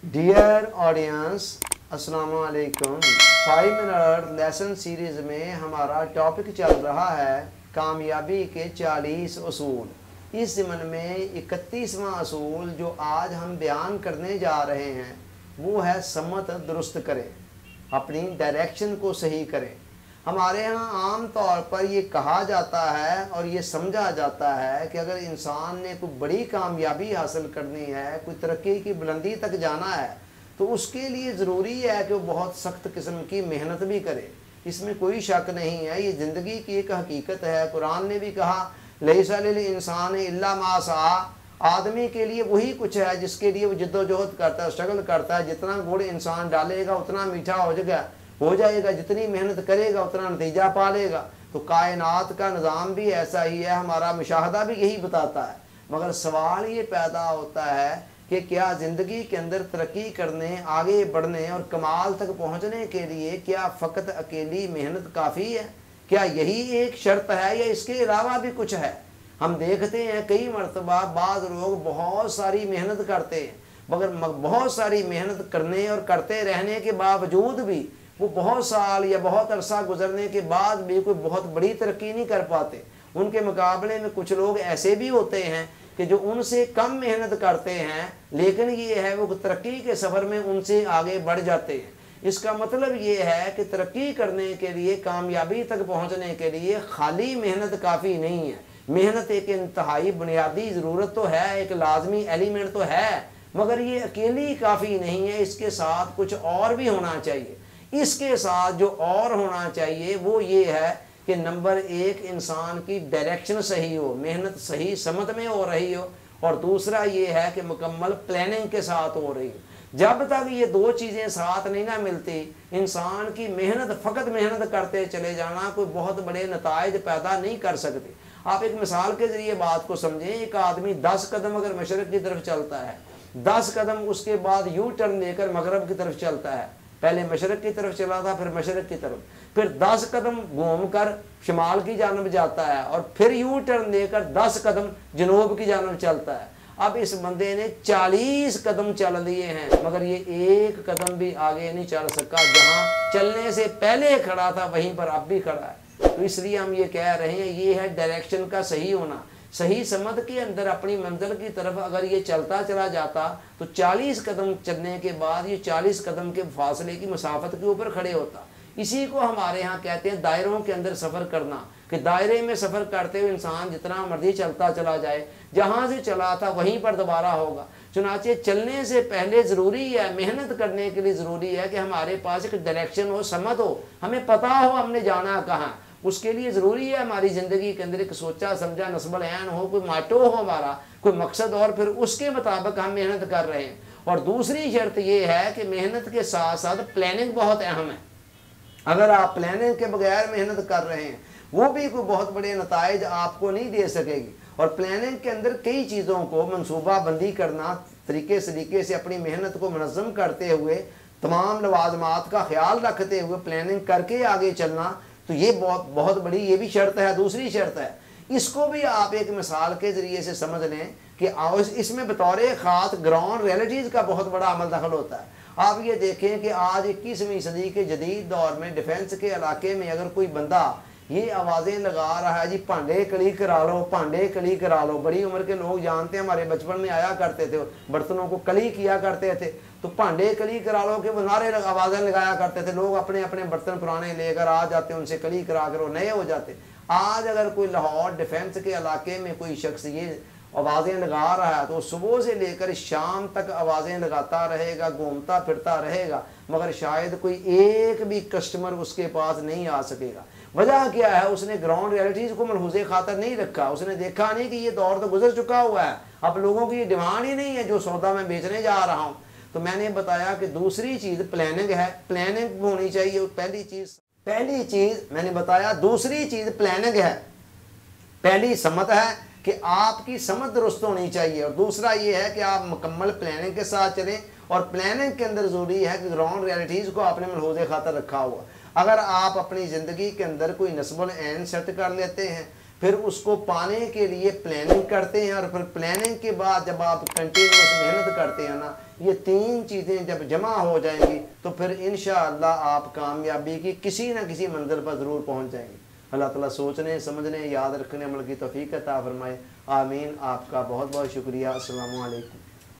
Dear audience, अस्सलाम वालेकुम। 5 minute lesson series में हमारा टॉपिक चल रहा है कामयाबी के 40 असूल। इस ज़मन में 31वां असूल जो आज हम बयान करने जा रहे हैं वो है समत दुरुस्त करें, अपनी डायरेक्शन को सही करें। हमारे यहाँ आम तौर पर ये कहा जाता है और ये समझा जाता है कि अगर इंसान ने कोई बड़ी कामयाबी हासिल करनी है, कोई तरक्की की बुलंदी तक जाना है, तो उसके लिए ज़रूरी है कि वो बहुत सख्त किस्म की मेहनत भी करे। इसमें कोई शक नहीं है, ये ज़िंदगी की एक हकीकत है। कुरान ने भी कहा लैसा लिल इंसान इल्ला मा सआ, आदमी के लिए वही कुछ है जिसके लिए वो जद्दोजहद करता है, स्ट्रगल करता है। जितना गुड़ इंसान डालेगा उतना मीठा हो जाएगा, जितनी मेहनत करेगा उतना नतीजा पा लेगा। तो कायनात का निज़ाम भी ऐसा ही है, हमारा मुशाहदा भी यही बताता है। मगर सवाल ये पैदा होता है कि क्या ज़िंदगी के अंदर तरक्की करने, आगे बढ़ने और कमाल तक पहुँचने के लिए क्या फ़कत अकेली मेहनत काफ़ी है? क्या यही एक शर्त है या इसके अलावा भी कुछ है? हम देखते हैं कई मरतबा बाज़ लोग बहुत सारी मेहनत करते हैं, मगर बहुत सारी मेहनत करने और करते रहने के बावजूद भी वो बहुत साल या बहुत अरसा गुजरने के बाद भी कोई बहुत बड़ी तरक्की नहीं कर पाते। उनके मुकाबले में कुछ लोग ऐसे भी होते हैं कि जो उनसे कम मेहनत करते हैं, लेकिन ये है वो तरक्की के सफ़र में उनसे आगे बढ़ जाते हैं। इसका मतलब ये है कि तरक्की करने के लिए, कामयाबी तक पहुँचने के लिए खाली मेहनत काफ़ी नहीं है। मेहनत एक इंतहाई बुनियादी ज़रूरत तो है, एक लाजमी एलिमेंट तो है, मगर ये अकेली काफ़ी नहीं है। इसके साथ कुछ और भी होना चाहिए। इसके साथ जो और होना चाहिए वो ये है कि नंबर 1 इंसान की डायरेक्शन सही हो, मेहनत सही समत में हो रही हो, और दूसरा ये है कि मुकम्मल प्लानिंग के साथ हो रही हो। जब तक ये दो चीज़ें साथ नहीं ना मिलती, इंसान की मेहनत, फ़कत मेहनत करते चले जाना कोई बहुत बड़े नताइज पैदा नहीं कर सकती। आप एक मिसाल के ज़रिए बात को समझें। एक आदमी 10 कदम अगर मशरक़ की तरफ चलता है, 10 कदम उसके बाद यू टर्न लेकर मगरब की तरफ चलता है, पहले मशरक़ की तरफ चला था, फिर मशरक़ की तरफ, फिर 10 कदम घूम कर शमाल की जानब जाता है और फिर यू टर्न लेकर 10 कदम जनूब की जानब चलता है। अब इस बंदे ने 40 कदम चल लिए हैं, मगर ये एक कदम भी आगे नहीं चल सका। जहाँ चलने से पहले खड़ा था वहीं पर अब भी खड़ा है। तो इसलिए हम ये कह रहे हैं, ये है डायरेक्शन का सही होना। सही समझ के अंदर अपनी मंजिल की तरफ अगर ये चलता चला जाता तो 40 कदम चलने के बाद ये 40 कदम के फासले की मसाफत के ऊपर खड़े होता। इसी को हमारे यहाँ कहते हैं दायरों के अंदर सफ़र करना, कि दायरे में सफ़र करते हुए इंसान जितना मर्जी चलता चला जाए, जहाँ से चला था वहीं पर दोबारा होगा। चुनाचे चलने से पहले ज़रूरी है, मेहनत करने के लिए ज़रूरी है कि हमारे पास एक डायरेक्शन हो, समझ हो, हमें पता हो हमने जाना कहाँ। उसके लिए ज़रूरी है हमारी ज़िंदगी के अंदर एक सोचा समझा नस्बल ऐन हो, कोई माटो हो हमारा, कोई मकसद, और फिर उसके मुताबिक हम मेहनत कर रहे हैं। और दूसरी शर्त ये है कि मेहनत के साथ साथ प्लानिंग बहुत अहम है। अगर आप प्लानिंग के बगैर मेहनत कर रहे हैं वो भी कोई बहुत बड़े नताइज आपको नहीं दे सकेगी। और प्लानिंग के अंदर कई चीज़ों को मनसूबा बंदी करना, तरीके से अपनी मेहनत को मनज़्ज़म करते हुए, तमाम लवाजमात का ख्याल रखते हुए प्लानिंग करके आगे चलना, तो ये बहुत बड़ी ये भी शर्त है। दूसरी शर्त है, इसको भी आप एक मिसाल के ज़रिए से समझ लें कि इसमें बतौर ख़ास ग्राउंड रियलिटीज़ का बहुत बड़ा अमल दखल होता है। आप ये देखें कि आज 21वीं सदी के जदीद दौर में डिफेंस के इलाके में अगर कोई बंदा ये आवाज़ें लगा रहा है, जी भांडे कली करा लो, भांडे कली करा लो। बड़ी उम्र के लोग जानते हैं, हमारे बचपन में आया करते थे, बर्तनों को कली किया करते थे, तो भांडे कली करा लो के वो नारे आवाज़ें लगाया करते थे। लोग अपने अपने बर्तन पुराने लेकर आ जाते, उनसे कली करा कर वो नए हो जाते। आज अगर कोई लाहौर डिफेंस के इलाके में कोई शख्स ये आवाज़ें लगा रहा है तो सुबह से लेकर शाम तक आवाज़ें लगाता रहेगा, घूमता फिरता रहेगा, मगर शायद कोई एक भी कस्टमर उसके पास नहीं आ सकेगा। वजह क्या है? उसने ग्राउंड रियलिटीज़ को मलहूज़े खातर नहीं रखा। उसने देखा नहीं कि ये दौर तो गुजर चुका हुआ है, अब लोगों की ये डिमांड ही नहीं है जो सौदा मैं बेचने जा रहा हूँ। तो मैंने बताया कि दूसरी चीज़ प्लानिंग है, प्लानिंग होनी चाहिए। पहली चीज़ मैंने बताया, दूसरी चीज़ प्लानिंग है। पहली समत है कि आपकी समझ दुरुस्त होनी चाहिए, और दूसरा ये है कि आप मुकम्मल प्लानिंग के साथ चलें। और प्लानिंग के अंदर ज़रूरी है कि ग्राउंड रियलिटीज़ को आपने मलहूज़े खातर रखा हुआ। अगर आप अपनी ज़िंदगी के अंदर कोई नस्बुल ऐन सेट कर लेते हैं, फिर उसको पाने के लिए प्लानिंग करते हैं, और फिर प्लानिंग के बाद जब आप कंटिन्यूस मेहनत करते हैं ना, یہ تین چیزیں جب جمع ہو جائیں گی تو پھر انشاءاللہ آپ کامیابی کی کسی نہ کسی منزل پر ضرور پہنچ جائیں گے۔ اللہ تعالیٰ سوچنے سمجھنے یاد رکھنے عمل کی توفیق عطا فرمائے، آمین۔ آپ کا بہت بہت شکریہ، السلام علیکم۔